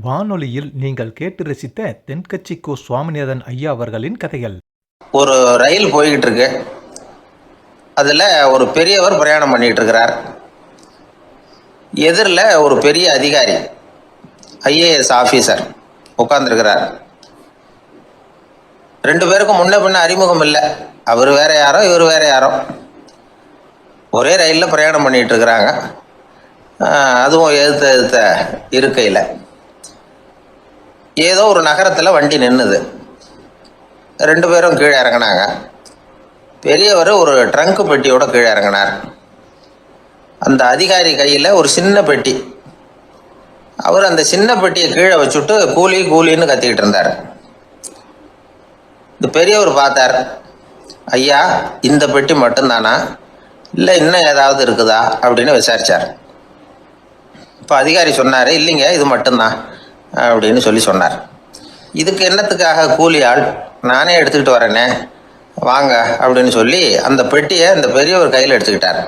வானொலியில் நீங்கள் கேட்டு ரசித்த தென்கட்சி கோ. சுவாமிநாதன் ஐயா அவர்களின் கதைகள். ஒரு ரயில் போய்கிட்டு இருக்கு. அதில் ஒரு பெரியவர் பிரயாணம் பண்ணிட்டு இருக்கிறார். எதிரில் ஒரு பெரிய அதிகாரி, ஐஏஎஸ் ஆஃபீஸர் உட்கார்ந்துருக்கிறார். ரெண்டு பேருக்கும் முன்ன பின்ன அறிமுகம் இல்லை. அவர் வேற யாரோ, இவர் வேற யாரோ. ஒரே ரயிலில் பிரயாணம் பண்ணிட்டு இருக்கிறாங்க. அதுவும் எதிர்த்த இருக்கையில் ஏதோ ஒரு நகரத்தில் வண்டி நின்றுது. ரெண்டு பேரும் கீழே இறங்கினாங்க. பெரியவர் ஒரு ட்ரங்க் பெட்டியோட கீழே இறங்கினார். அந்த அதிகாரி கையில் ஒரு சின்ன பெட்டி. அவர் அந்த சின்ன பெட்டியை கீழே வச்சுட்டு கூலி கூலின்னு கத்திக்கிட்டு இருந்தார். இந்த பெரியவர் பார்த்தார். ஐயா, இந்த பெட்டி மட்டும்தானா, இல்லை இன்னும் ஏதாவது இருக்குதா அப்படின்னு விசாரிச்சார். இப்போ அதிகாரி சொன்னார், இல்லைங்க இது மட்டும்தான் அப்படின்னு சொன்னார். இதுக்கு என்னத்துக்காக கூலி ஆள், நானே எடுத்துக்கிட்டு வரேனே, வாங்க அப்படின்னு சொல்லி அந்த பெட்டியை இந்த பெரியவர் கையில் எடுத்துக்கிட்டார்.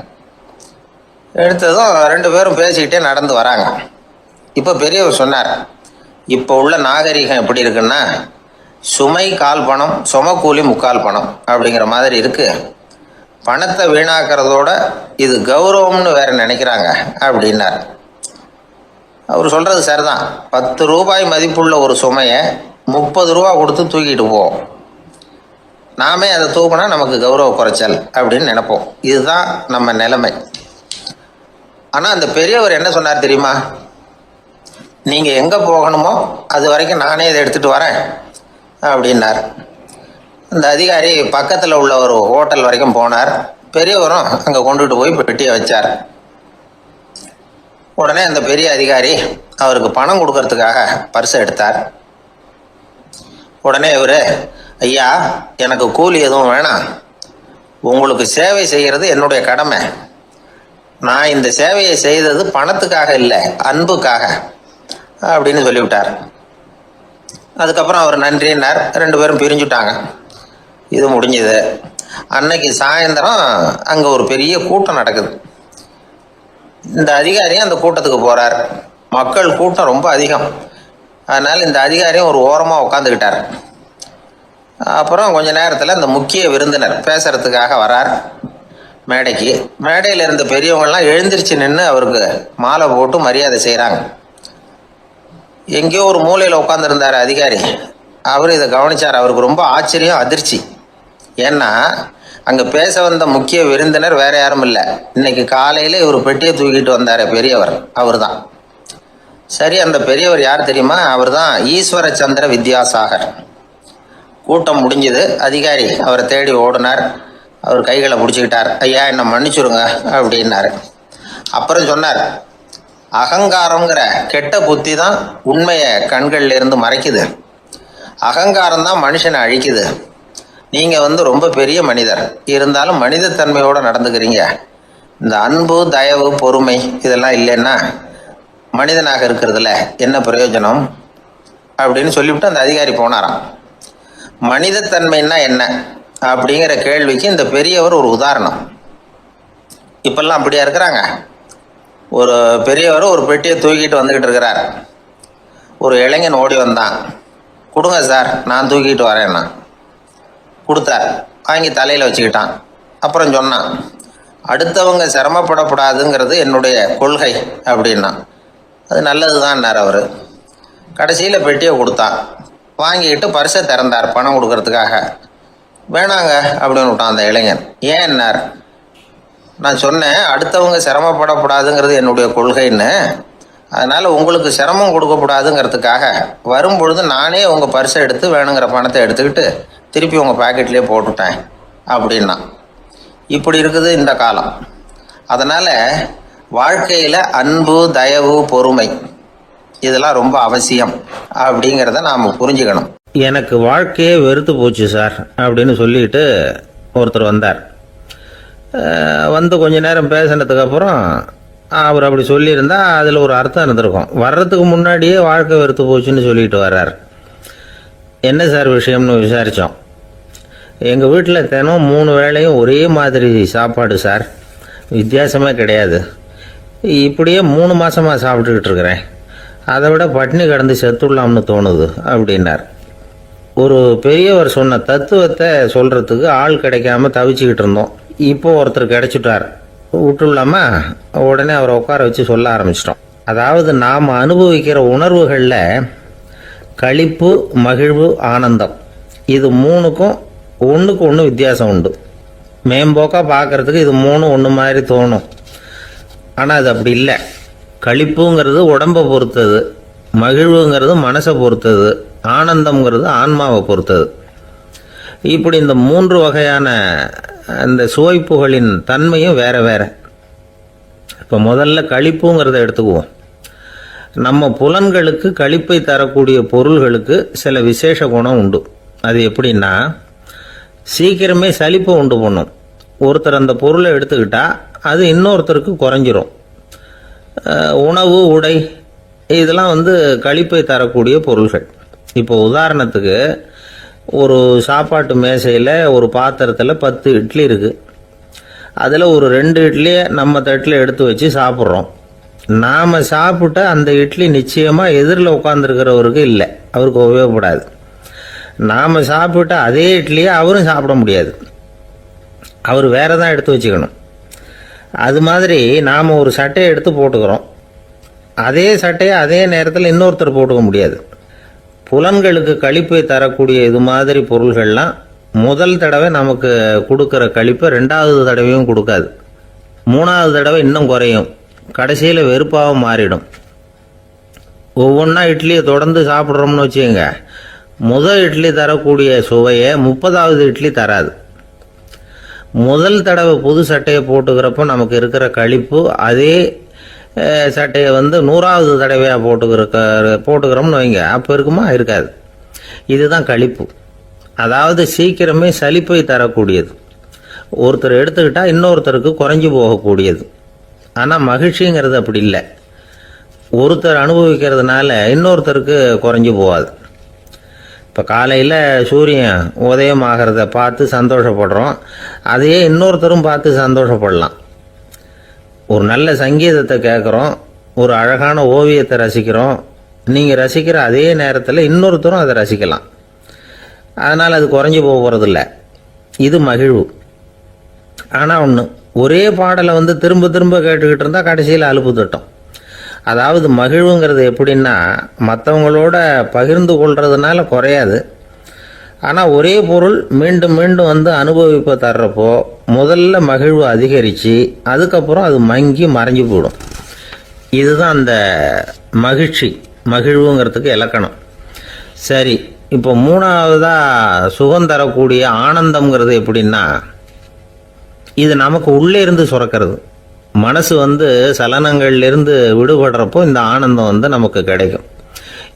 எடுத்ததும் ரெண்டு பேரும் பேசிக்கிட்டே நடந்து வராங்க. இப்போ பெரியவர் சொன்னார், இப்போ உள்ள நாகரிகம் எப்படி இருக்குன்னா, சுமை கால் பணம், சும கூலி முக்கால் பணம் அப்படிங்கிற மாதிரி இருக்கு. பணத்தை வீணாக்கிறதோட இது கௌரவம்னு வேற நினைக்கிறாங்க அப்படின்னார். அவர் சொல்கிறது சரிதான். 10 ரூபாய் மதிப்புள்ள ஒரு சுமையை 30 ரூபா கொடுத்து தூக்கிட்டு போவோம். நாமே அதை தூக்கினா நமக்கு கௌரவ குறைச்சல் அப்படின்னு நினைப்போம். இதுதான் நம்ம நிலைமை. ஆனால் அந்த பெரியவர் என்ன சொன்னார் தெரியுமா? நீங்கள் எங்கே போகணுமோ அது வரைக்கும் நானே இதை எடுத்துகிட்டு வரேன் அப்படின்னார். அந்த அதிகாரி பக்கத்தில் உள்ள ஒரு ஹோட்டல் வரைக்கும் போனார். பெரியவரும் அங்கே கொண்டுட்டு போய் பெட்டியை வச்சார். உடனே அந்த பெரிய அதிகாரி அவருக்கு பணம் கொடுக்கறதுக்காக பர்ஸை எடுத்தார். உடனே இவர், ஐயா எனக்கு கூலி எதுவும் வேணாம், உங்களுக்கு சேவை செய்கிறது என்னுடைய கடமை. நான் இந்த சேவையை செய்தது பணத்துக்காக இல்லை, அன்புக்காக அப்படின்னு சொல்லிவிட்டார். அதுக்கப்புறம் அவர் நன்றின்னார். ரெண்டு பேரும் பிரிஞ்சுட்டாங்க. இது முடிஞ்சது. அன்னைக்கு சாயந்தரம் அங்கே ஒரு பெரிய கூட்டம் நடக்குது. இந்த அதிகாரியும் அந்த கூட்டத்துக்கு போகிறார். மக்கள் கூட்டம் ரொம்ப அதிகம். அதனால் இந்த அதிகாரியும் ஒரு ஓரமாக உட்காந்துக்கிட்டார். அப்புறம் கொஞ்ச நேரத்தில் இந்த முக்கிய விருந்தினர் பேசுறதுக்காக வரார் மேடைக்கு. மேடையில் இருந்த பெரியவங்கள்லாம் எழுந்திரிச்சு நின்று அவருக்கு மாலை போட்டு மரியாதை செய்கிறாங்க. எங்கேயோ ஒரு மூலையில் உட்காந்துருந்தார் அதிகாரி. அவர் இதை கவனித்தார். அவருக்கு ரொம்ப ஆச்சரியம், அதிர்ச்சி. ஏன்னா அங்கே பேச வந்த முக்கிய விருந்தினர் வேற யாரும் இல்லை. இன்னைக்கு காலையில் இவர் பெட்டியை தூக்கிட்டு வந்தார் பெரியவர், அவர் தான். சரி, அந்த பெரியவர் யார் தெரியுமா? அவர் தான் ஈஸ்வர சந்திர வித்யாசாகர். கூட்டம் முடிஞ்சது. அதிகாரி அவரை தேடி ஓடினார். அவர் கைகளை பிடிச்சிக்கிட்டார். ஐயா என்னை மன்னிச்சுருங்க அப்படின்னாரு. அப்புறம் சொன்னார், அகங்காரங்கிற கெட்ட புத்தி தான் உண்மையை கண்கள்ல இருந்து மறைக்குது. அகங்காரம் தான் மனுஷனை அழிக்குது. நீங்கள் ரொம்ப பெரிய மனிதர், இருந்தாலும் மனிதத்தன்மையோடு நடந்துக்கிறீங்க. இந்த அன்பு, தயவு, பொறுமை இதெல்லாம் இல்லைன்னா மனிதனாக இருக்கிறதுல என்ன பிரயோஜனம் அப்படின்னு சொல்லிவிட்டு அந்த அதிகாரி போனாராம். மனிதத்தன்மைன்னா என்ன அப்படிங்கிற கேள்விக்கு இந்த பெரியவர் ஒரு உதாரணம். இப்பெல்லாம் அப்படியா இருக்கிறாங்க? ஒரு பெரியவர் ஒரு பெட்டியை தூக்கிட்டு வந்துக்கிட்டு இருக்கிறார். ஒரு இளைஞன் ஓடி வந்தான். கொடுங்க சார், நான் தூக்கிட்டு வரேன்னா. கொடுத்தார். வாங்கி தலையில் வச்சுக்கிட்டான். அப்புறம் சொன்னான், அடுத்தவங்க சிரமப்படக்கூடாதுங்கிறது என்னுடைய கொள்கை அப்படின்னா. அது நல்லது தான்னார் அவர். கடைசியில் பெட்டியை கொடுத்தான். வாங்கிக்கிட்டு பர்ஸை திறந்தார் பணம் கொடுக்கறதுக்காக. வேணாங்க அப்படின்னு விட்டான் அந்த இளைஞன். ஏன்னார், நான் சொன்னேன் அடுத்தவங்க சிரமப்படக்கூடாதுங்கிறது என்னுடைய கொள்கைன்னு. அதனால் உங்களுக்கு சிரமம் கொடுக்கக்கூடாதுங்கிறதுக்காக வரும்பொழுது நானே உங்கள் பர்ஸை எடுத்து வேணுங்கிற பணத்தை எடுத்துக்கிட்டு திருப்பி உங்கள் பாக்கெட்லேயே போட்டுட்டேன் அப்படின்னா. இப்படி இருக்குது இந்த காலம். அதனால் வாழ்க்கையில் அன்பு, தயவு, பொறுமை இதெல்லாம் ரொம்ப அவசியம் அப்படிங்கிறத நாம் புரிஞ்சுக்கணும். எனக்கு வாழ்க்கையே வெறுத்து போச்சு சார் அப்படின்னு சொல்லிட்டு ஒருத்தர் வந்தார். வந்து கொஞ்ச நேரம் பேசினதுக்கப்புறம் அவர் அப்படி சொல்லியிருந்தா அதில் ஒரு அர்த்தம் இருந்திருக்கும். வர்றதுக்கு முன்னாடியே வாழ்க்கை வெறுத்து போச்சுன்னு சொல்லிட்டு வர்றார். என்ன சார் விஷயம்னு விசாரித்தோம். எங்கள் வீட்டில் தினம் 3 வேளையும் ஒரே மாதிரி சாப்பாடு சார், வித்தியாசமே கிடையாது. இப்படியே 3 மாதமாக சாப்பிட்டுக்கிட்டு இருக்கிறேன். அதை விட பட்டினி கிடந்து செத்துடலாம்னு தோணுது அப்படின்னார். ஒரு பெரியவர் சொன்ன தத்துவத்தை சொல்கிறதுக்கு ஆள் கிடைக்காம தவிச்சுக்கிட்டு இருந்தோம். இப்போ ஒருத்தர் கிடைச்சிட்டார், விட்டுலாமா? உடனே அவரை உட்கார வச்சு சொல்ல ஆரம்பிச்சிட்டோம். அதாவது நாம் அனுபவிக்கிற உணர்வுகளில் களிப்பு, மகிழ்வு, ஆனந்தம் இது மூணுக்கும் ஒன்றுக்கு ஒன்று வித்தியாசம் உண்டு. மேம்போக்காக பார்க்குறதுக்கு இது மூணும் ஒன்று மாதிரி தோணும், ஆனால் அது அப்படி இல்லை. களிப்புங்கிறது உடம்பை பொறுத்தது, மகிழ்வுங்கிறது மனசை பொறுத்தது, ஆனந்தம்ங்கிறது ஆன்மாவை பொறுத்தது. இப்படி இந்த மூன்று வகையான அந்த சுவைப்புகளின் தன்மையும் வேற வேற. இப்போ முதல்ல களிப்புங்கிறத எடுத்துக்குவோம். நம்ம புலன்களுக்கு களிப்பை தரக்கூடிய பொருள்களுக்கு சில விசேஷ குணம் உண்டு. அது எப்படின்னா, சீக்கிரமே சலிப்பை உண்டு பண்ணும். ஒருத்தர் அந்த பொருளை எடுத்துக்கிட்டா அது இன்னொருத்தருக்கு குறைஞ்சிரும். உணவு, உடை இதெல்லாம் களிப்பை தரக்கூடிய பொருள்கள். இப்போ உதாரணத்துக்கு, ஒரு சாப்பாட்டு மேசையில் ஒரு பாத்திரத்தில் 10 இட்லி இருக்குது. அதில் ஒரு 2 இட்லியை நம்ம தட்டில் எடுத்து வச்சு சாப்பிட்றோம். நாம் சாப்பிட்ட அந்த இட்லி நிச்சயமாக எதிரில் உட்காந்துருக்கிறவருக்கு இல்லை, அவருக்கு உபயோகப்படாது. நாம் சாப்பிட்ட அதே இட்லியை அவரும் சாப்பிட முடியாது, அவர் வேற தான் எடுத்து வச்சுக்கணும். அது மாதிரி நாம் ஒரு சட்டையை எடுத்து போட்டுக்கிறோம், அதே சட்டையை அதே நேரத்தில் இன்னொருத்தர் போட்டுக்க முடியாது. புலன்களுக்கு களிப்பை தரக்கூடிய இது மாதிரி பொருள்கள்லாம் முதல் தடவை நமக்கு கொடுக்குற களிப்பை 2வது தடவையும் கொடுக்காது, 3வது தடவை இன்னும் குறையும், கடைசியில் வெறுப்பாக மாறிடும். ஒவ்வொன்றா இட்லியை தொடர்ந்து சாப்பிட்றோம்னு வச்சுக்கோங்க, முதல் இட்லி தரக்கூடிய சுவையை 30வது இட்லி தராது. முதல் தடவை புது சட்டையை போட்டுக்கிறப்போ நமக்கு இருக்கிற களிப்பு அதே சட்டையை 100வது தடவையாக போட்டுக்கிறோம்னு வைங்க, அப்போ இருக்குமா? இருக்காது. இதுதான் களிப்பு. அதாவது சீக்கிரமே சலிப்பை தரக்கூடியது. ஒருத்தர் எடுத்துக்கிட்டால் இன்னொருத்தருக்கு குறைஞ்சி போகக்கூடியது. ஆனால் மகிழ்ச்சிங்கிறது அப்படி இல்லை. ஒருத்தர் அனுபவிக்கிறதுனால இன்னொருத்தருக்கு குறைஞ்சி போகாது. இப்போ காலையில் சூரியன் உதயம் ஆகிறத பார்த்து சந்தோஷப்படுறோம், அதையே இன்னொருத்தரும் பார்த்து சந்தோஷப்படலாம். ஒரு நல்ல சங்கீதத்தை கேட்குறோம், ஒரு அழகான ஓவியத்தை ரசிக்கிறோம், நீங்கள் ரசிக்கிற அதே நேரத்தில் இன்னொருத்தரும் அதை ரசிக்கலாம். அதனால் அது குறைஞ்சி போகிறதில்ல. இது மகிழ்வு. ஆனால் ஒன்று, ஒரே பாடலை திரும்ப திரும்ப கேட்டுக்கிட்டு இருந்தால் கடைசியில் அலுப்பு தட்டும். அதாவது மகிழ்வுங்கிறது எப்படின்னா, மற்றவங்களோட பகிர்ந்து கொள்றதுனால குறையாது. ஆனால் ஒரே பொருள் மீண்டும் மீண்டும் அனுபவிப்பை தர்றப்போ முதல்ல மகிழ்வு அதிகரித்து அதுக்கப்புறம் அது மங்கி மறைஞ்சு போயிடும். இதுதான் அந்த மகிழ்வுங்கிறதுக்கு இலக்கணம். சரி, இப்போ 3வதாக சுகம் தரக்கூடிய ஆனந்தம்ங்கிறது எப்படின்னா, இது நமக்கு உள்ளே இருந்து சுரக்கிறது. மனசு சலனங்கள்லேருந்து விடுபடுறப்போ இந்த ஆனந்தம் நமக்கு கிடைக்கும்.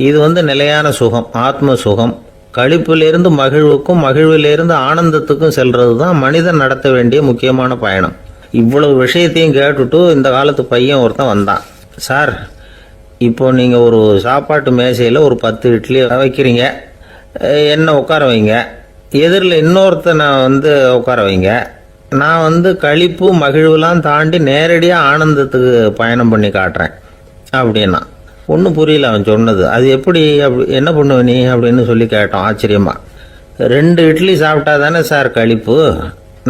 இது நிலையான சுகம், ஆத்ம சுகம். களிப்பிலிருந்து மகிழ்வுக்கும், மகிழ்விலிருந்து ஆனந்தத்துக்கும் செல்றது தான் மனிதன் நடத்த வேண்டிய முக்கியமான பயணம். இவ்வளவு விஷயத்தையும் கேட்டுட்டு இந்த காலத்து பையன் ஒருத்தன் வந்தான். சார், இப்போ நீங்கள் ஒரு சாப்பாட்டு மேசையில் ஒரு 10 இட்லி வைக்கிறீங்க, என்ன உட்கார வைங்க, எதிரில் இன்னொருத்தனை உட்கார வைங்க, நான் களிப்பு மகிழ்வுலாம் தாண்டி நேரடியாக ஆனந்தத்துக்கு பயணம் பண்ணி காட்டுறேன் அப்படின்னா. ஒன்றும் புரியல அவன் சொன்னது. அது எப்படி, என்ன பண்ணுவ நீ அப்படின்னு சொல்லி கேட்டோம் ஆச்சரியமா. 2 இட்லி சாப்பிட்டா தானே சார் களிப்பு,